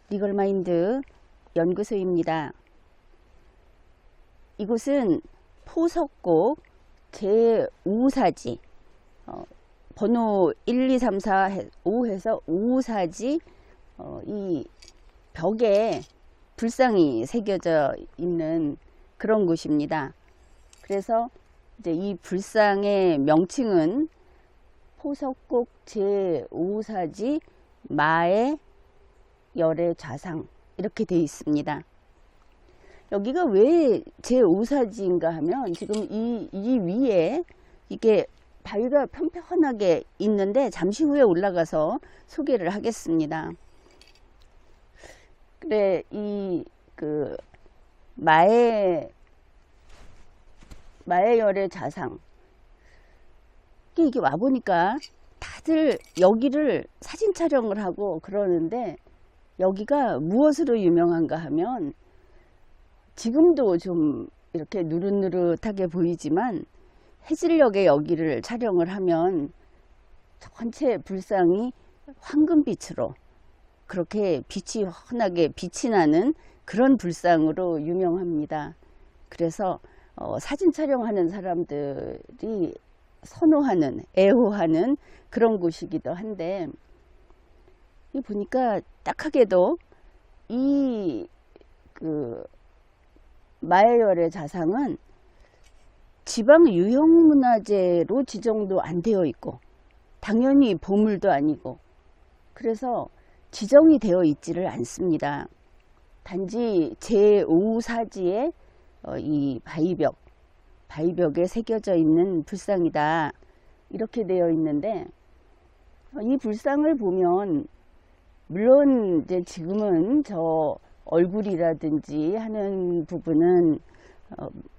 리걸마인드 연구소입니다. 이곳은 포석곡 제5사지 번호 1, 2, 3, 4, 5해서 5사지 이 벽에 불상이 새겨져 있는 그런 곳입니다. 그래서 이제 이 불상의 명칭은 포석곡 제5사지 마의 열의 좌상 이렇게 되어 있습니다. 여기가 왜 제5사지인가 하면 지금 이 위에 이게 바위가 평평하게 있는데 잠시 후에 올라가서 소개를 하겠습니다. 그래, 마의 열의 좌상 이게 와보니까 다들 여기를 사진 촬영을 하고 그러는데 여기가 무엇으로 유명한가 하면 지금도 좀 이렇게 누릇누릇하게 보이지만 해질녘에 여기를 촬영을 하면 전체 불상이 황금빛으로 그렇게 빛이 환하게 빛이 나는 그런 불상으로 유명합니다. 그래서 사진 촬영하는 사람들이 선호하는, 애호하는 그런 곳이기도 한데 이 보니까 딱하게도 이 마의 열의 좌상은 지방 유형문화재로 지정도 안 되어 있고 당연히 보물도 아니고 그래서 지정이 되어 있지를 않습니다. 단지 제5사지에 이 바위벽에 새겨져 있는 불상이다 이렇게 되어 있는데 이 불상을 보면 물론 이제 지금은 저 얼굴이라든지 하는 부분은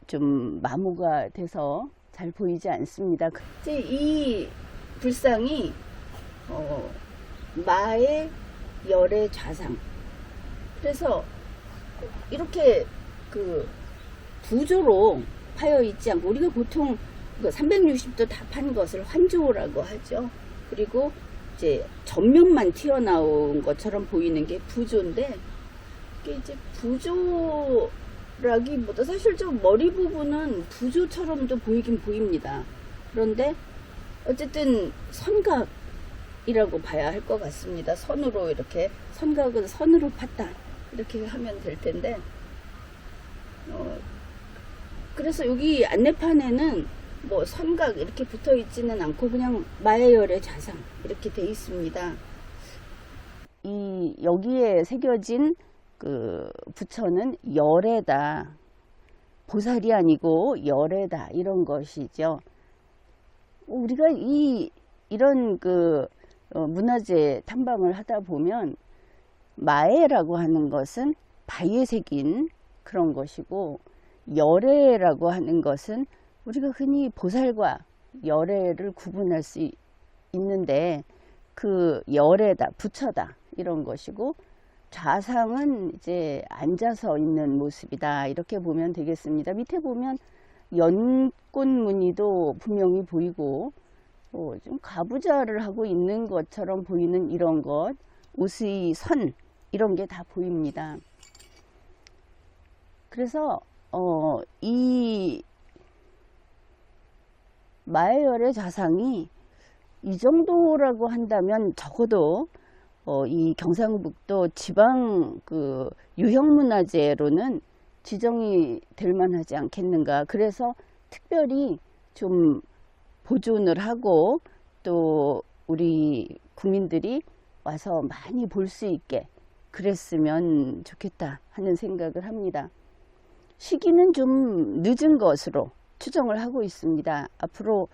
좀 마모가 돼서 잘 보이지 않습니다. 이제 이 불상이 마의 열의 좌상. 그래서 이렇게 부조로 파여 있지 않고 우리가 보통 360도 다 판 것을 환조라고 하죠. 그리고 이제 전면만 튀어나온 것처럼 보이는 게 부조인데 이게 이제 부조라기보다 사실 좀 머리 부분은 부조처럼도 보이긴 보입니다. 그런데 어쨌든 선각이라고 봐야 할 것 같습니다. 선으로 이렇게 선각은 선으로 팠다 이렇게 하면 될 텐데 그래서 여기 안내판에는 뭐 선각 이렇게 붙어 있지는 않고 그냥 마의 열의 좌상 이렇게 돼 있습니다. 여기에 새겨진 부처는 열애다. 보살이 아니고 열애다 이런 것이죠. 우리가 이런 문화재 탐방을 하다 보면 마애라고 하는 것은 바위에 새긴 그런 것이고 열애라고 하는 것은 우리가 흔히 보살과 열애를 구분할 수 있는데 그 열애다, 부처다 이런 것이고 좌상은 이제 앉아서 있는 모습이다 이렇게 보면 되겠습니다. 밑에 보면 연꽃 무늬도 분명히 보이고 좀 가부좌를 하고 있는 것처럼 보이는 이런 것, 옷의 선 이런 게 다 보입니다. 그래서 이 마의 열의 좌상이 이 정도라고 한다면 적어도 이 경상북도 지방 유형문화재로는 지정이 될 만하지 않겠는가. 그래서 특별히 좀 보존을 하고 또 우리 국민들이 와서 많이 볼 수 있게 그랬으면 좋겠다 하는 생각을 합니다. 시기는 좀 늦은 것으로 추정을 하고 있습니다. 앞으로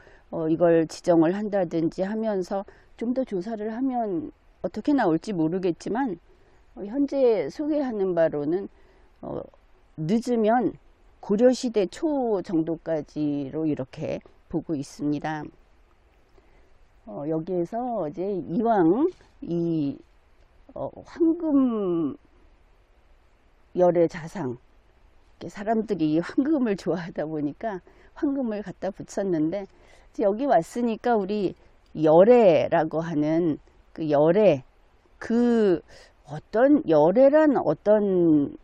이걸 지정을 한다든지 하면서 좀 더 조사를 하면 어떻게 나올지 모르겠지만 현재 소개하는 바로는 늦으면 고려시대 초 정도까지로 이렇게 보고 있습니다. 여기에서 이제 이왕 이 황금 열의 좌상 사람들이 황금을 좋아하다 보니까 황금을 갖다 붙였는데 여기 왔으니까 우리 열애라고 하는 그 열애 열애란 어떤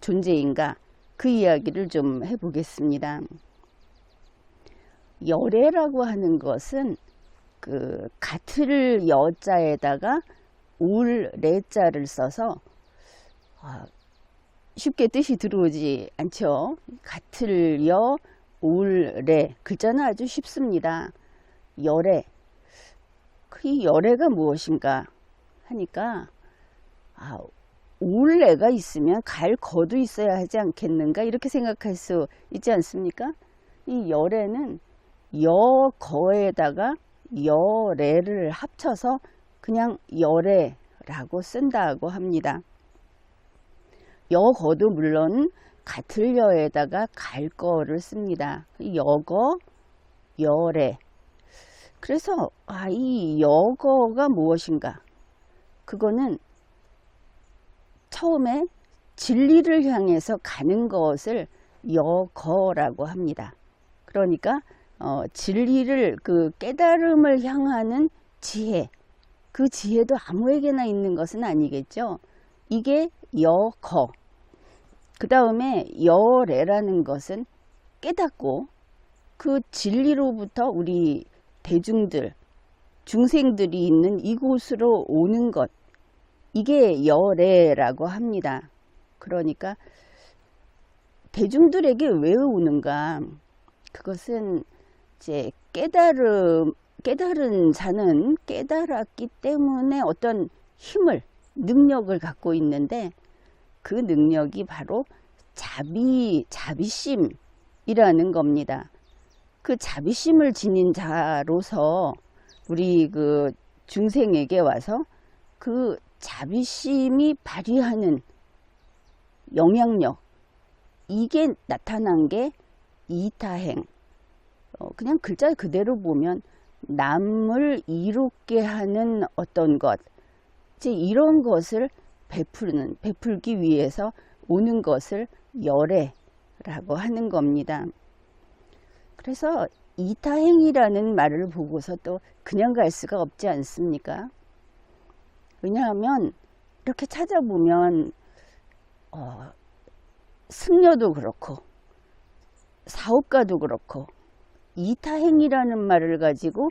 존재인가, 그 이야기를 좀 해보겠습니다. 열애라고 하는 것은 그 같을 여자에다가 울 레자를 써서 쉽게 뜻이 들어오지 않죠. 같을 여 울 레, 글자는 아주 쉽습니다. 열애. 이 열애가 무엇인가 하니까 울 레가 있으면 갈 거도 있어야 하지 않겠는가, 이렇게 생각할 수 있지 않습니까? 이 열애는 여거에다가 열애를 합쳐서 그냥 열애라고 쓴다고 합니다. 여거도 물론 같을 여에다가 갈 거를 씁니다. 여거, 열애. 그래서 이 여거가 무엇인가? 그거는 처음에 진리를 향해서 가는 것을 여거라고 합니다. 그러니까 진리를, 그 깨달음을 향하는 지혜, 그 지혜도 아무에게나 있는 것은 아니겠죠. 이게 여거. 그 다음에 열애라는 것은 깨닫고 그 진리로부터 우리 대중들, 중생들이 있는 이곳으로 오는 것, 이게 열애라고 합니다. 그러니까 대중들에게 왜 오는가? 그것은 이제 깨달은 자는 깨달았기 때문에 어떤 힘을, 능력을 갖고 있는데, 그 능력이 바로 자비심이라는 겁니다. 그 자비심을 지닌 자로서 우리 그 중생에게 와서 그 자비심이 발휘하는 영향력, 이게 나타난 게 이타행. 그냥 글자 그대로 보면 남을 이롭게 하는 어떤 것, 이제 이런 것을 베풀기 위해서 오는 것을 열애라고 하는 겁니다. 그래서 이타행이라는 말을 보고서 또 그냥 갈 수가 없지 않습니까? 왜냐하면 이렇게 찾아보면 승려도 그렇고 사업가도 그렇고 이타행이라는 말을 가지고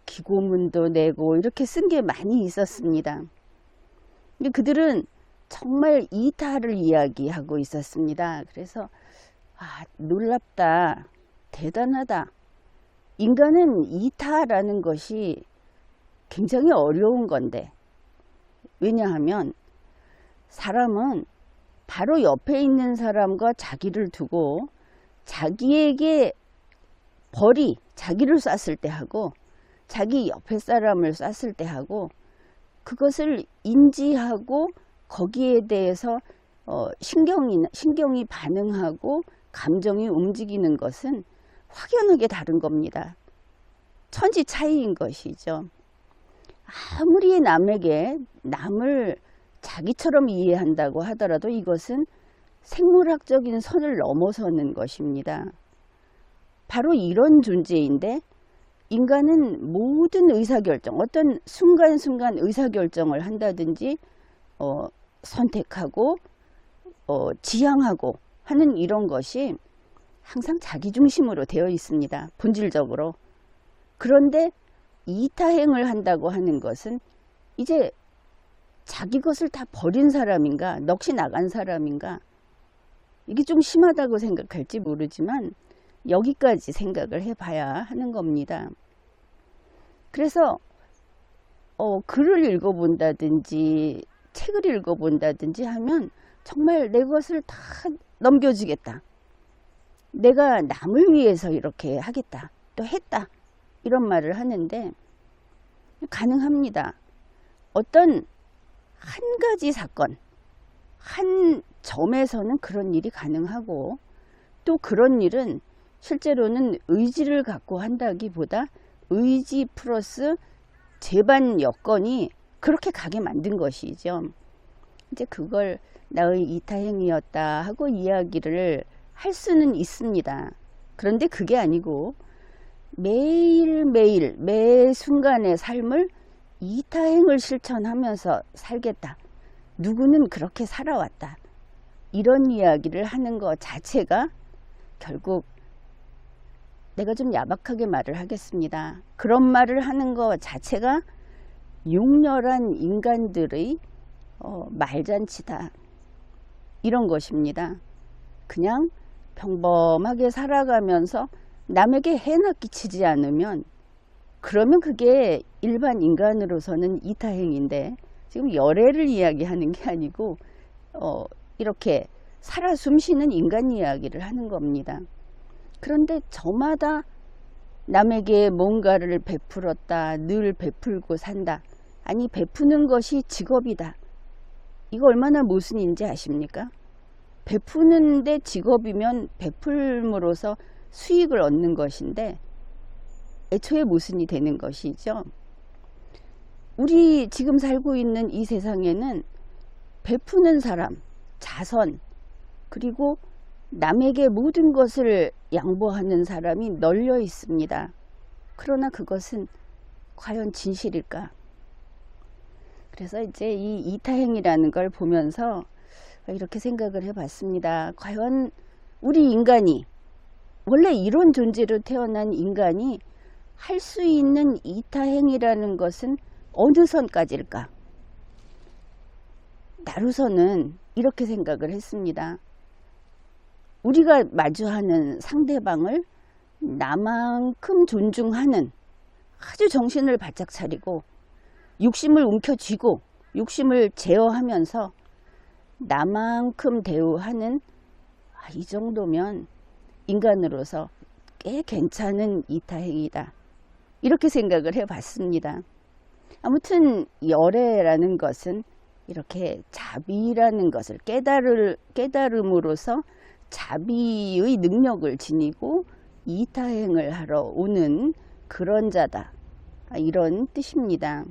기고문도 내고 이렇게 쓴 게 많이 있었습니다. 근데 그들은 정말 이타를 이야기하고 있었습니다. 그래서 놀랍다, 대단하다. 인간은 이타라는 것이 굉장히 어려운 건데, 왜냐하면 사람은 바로 옆에 있는 사람과 자기를 두고 자기에게 벌이 자기를 쐈을 때 하고 자기 옆에 사람을 쐈을 때 하고, 그것을 인지하고 거기에 대해서 신경이 반응하고 감정이 움직이는 것은 확연하게 다른 겁니다. 천지 차이인 것이죠. 아무리 남을 자기처럼 이해한다고 하더라도 이것은 생물학적인 선을 넘어서는 것입니다. 바로 이런 존재인데, 인간은 모든 의사결정, 어떤 순간순간 의사결정을 한다든지 선택하고 지향하고 하는 이런 것이 항상 자기중심으로 되어 있습니다. 본질적으로. 그런데 이타행을 한다고 하는 것은 이제 자기 것을 다 버린 사람인가, 넋이 나간 사람인가, 이게 좀 심하다고 생각할지 모르지만 여기까지 생각을 해봐야 하는 겁니다. 그래서 글을 읽어본다든지 책을 읽어본다든지 하면 정말 내 것을 다 넘겨주겠다, 내가 남을 위해서 이렇게 하겠다, 또 했다, 이런 말을 하는데 가능합니다. 어떤 한 가지 사건, 한 점에서는 그런 일이 가능하고, 또 그런 일은 실제로는 의지를 갖고 한다기보다 의지 플러스 재반 여건이 그렇게 가게 만든 것이죠. 이제 그걸 나의 이타행이었다 하고 이야기를 할 수는 있습니다. 그런데 그게 아니고 매일매일 매 순간의 삶을 이타행을 실천하면서 살겠다, 누구는 그렇게 살아왔다. 이런 이야기를 하는 것 자체가 결국 내가 좀 야박하게 말을 하겠습니다. 그런 말을 하는 것 자체가 용렬한 인간들의 말잔치다. 이런 것입니다. 그냥 평범하게 살아가면서 남에게 해나 끼치지 않으면 그러면 그게 일반 인간으로서는 이타행인데 지금 열애를 이야기하는 게 아니고 이렇게 살아 숨쉬는 인간 이야기를 하는 겁니다. 그런데 저마다 남에게 뭔가를 베풀었다. 늘 베풀고 산다. 아니 베푸는 것이 직업이다. 이거 얼마나 모순인지 아십니까? 베푸는데 직업이면 베풀므로써 수익을 얻는 것인데 애초에 모순이 되는 것이죠. 우리 지금 살고 있는 이 세상에는 베푸는 사람, 자선, 그리고 남에게 모든 것을 양보하는 사람이 널려 있습니다. 그러나 그것은 과연 진실일까? 그래서 이제 이 이타행이라는 걸 보면서 이렇게 생각을 해봤습니다. 과연 우리 인간이, 원래 이런 존재로 태어난 인간이 할 수 있는 이타행이라는 것은 어느 선까지일까? 나로서는 이렇게 생각을 했습니다. 우리가 마주하는 상대방을 나만큼 존중하는, 아주 정신을 바짝 차리고 욕심을 움켜쥐고 욕심을 제어하면서 나만큼 대우하는, 이 정도면 인간으로서 꽤 괜찮은 이타행이다. 이렇게 생각을 해봤습니다. 아무튼 열애라는 것은 이렇게 자비라는 것을 깨달음으로써 자비의 능력을 지니고 이타행을 하러 오는 그런 자다. 이런 뜻입니다.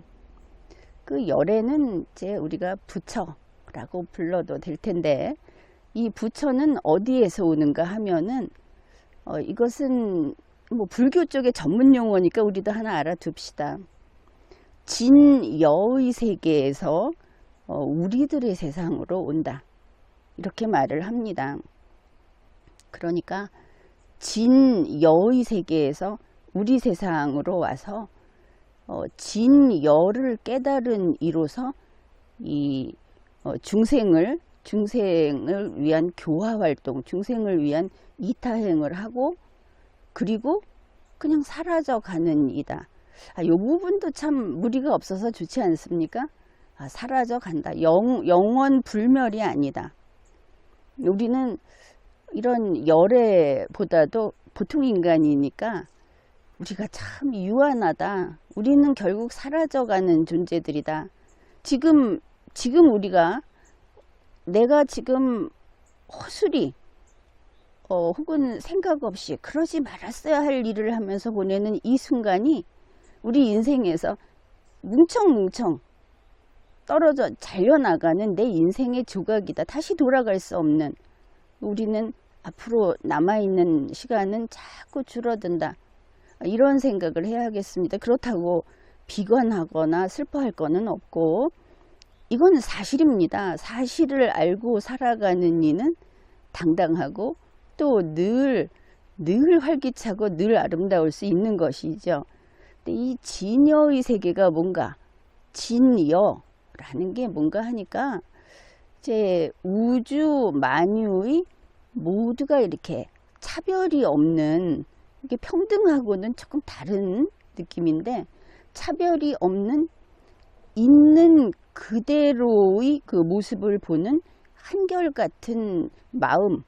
그 열애는 이제 우리가 부처라고 불러도 될 텐데, 이 부처는 어디에서 오는가 하면은 이것은 뭐 불교 쪽의 전문 용어니까 우리도 하나 알아둡시다. 진여의 세계에서 우리들의 세상으로 온다. 이렇게 말을 합니다. 그러니까 진여의 세계에서 우리 세상으로 와서 진여를 깨달은 이로서 이 중생을 위한 교화활동, 중생을 위한 이타행을 하고 그리고 그냥 사라져가는 이다. 이 부분도 참 무리가 없어서 좋지 않습니까? 사라져간다. 영원 불멸이 아니다. 우리는 이런 열애보다도 보통 인간이니까 우리가 참 유한하다. 우리는 결국 사라져가는 존재들이다. 지금 우리가 내가 지금 허술히 혹은 생각 없이 그러지 말았어야 할 일을 하면서 보내는 이 순간이 우리 인생에서 뭉청뭉청 떨어져 잘려나가는 내 인생의 조각이다. 다시 돌아갈 수 없는, 우리는 앞으로 남아있는 시간은 자꾸 줄어든다. 이런 생각을 해야겠습니다. 그렇다고 비관하거나 슬퍼할 거는 없고, 이건 사실입니다. 사실을 알고 살아가는 이는 당당하고 또 늘 활기차고 늘 아름다울 수 있는 것이죠. 근데 이 진여의 세계가 뭔가, 진여라는 게 뭔가 하니까 이제 우주 만유의 모두가 이렇게 차별이 없는, 이게 평등하고는 조금 다른 느낌인데, 차별이 없는 있는 그대로의 그 모습을 보는 한결같은 마음,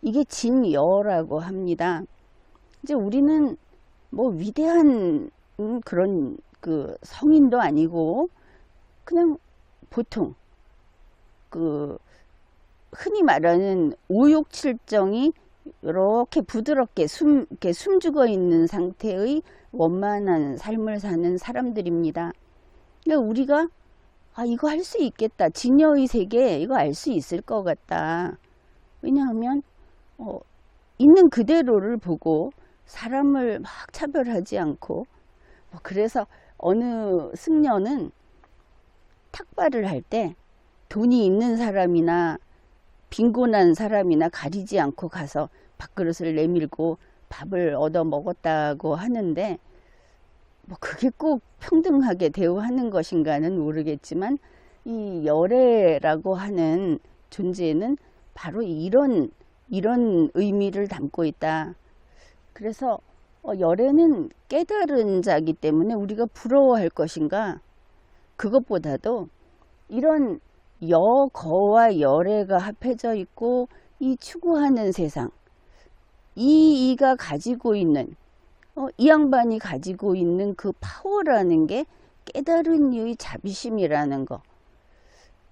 이게 진여라고 합니다. 이제 우리는 뭐 위대한 그런 그 성인도 아니고 그냥 보통 그 흔히 말하는 오욕칠정이 이렇게 부드럽게 숨죽어 있는 상태의 원만한 삶을 사는 사람들입니다. 그러니까 우리가 이거 할 수 있겠다. 진여의 세계 이거 알 수 있을 것 같다. 왜냐하면 있는 그대로를 보고 사람을 막 차별하지 않고, 그래서 어느 승려는 탁발을 할 때 돈이 있는 사람이나 빈곤한 사람이나 가리지 않고 가서 밥그릇을 내밀고 밥을 얻어 먹었다고 하는데, 뭐 그게 꼭 평등하게 대우하는 것인가는 모르겠지만, 이 열애라고 하는 존재는 바로 이런 의미를 담고 있다. 그래서 열애는 깨달은 자이기 때문에 우리가 부러워할 것인가, 그것보다도 이런 여거와 열애가 합해져 있고 이 추구하는 세상, 이가 가지고 있는, 이 양반이 가지고 있는 그 파워라는 게 깨달은 이의 자비심이라는 거,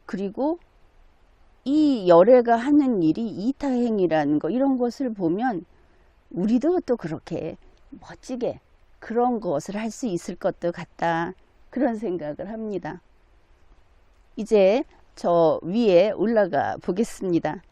그리고 이 열애가 하는 일이 이타행이라는 거, 이런 것을 보면 우리도 또 그렇게 멋지게 그런 것을 할 수 있을 것도 같다, 그런 생각을 합니다. 이제 저 위에 올라가 보겠습니다.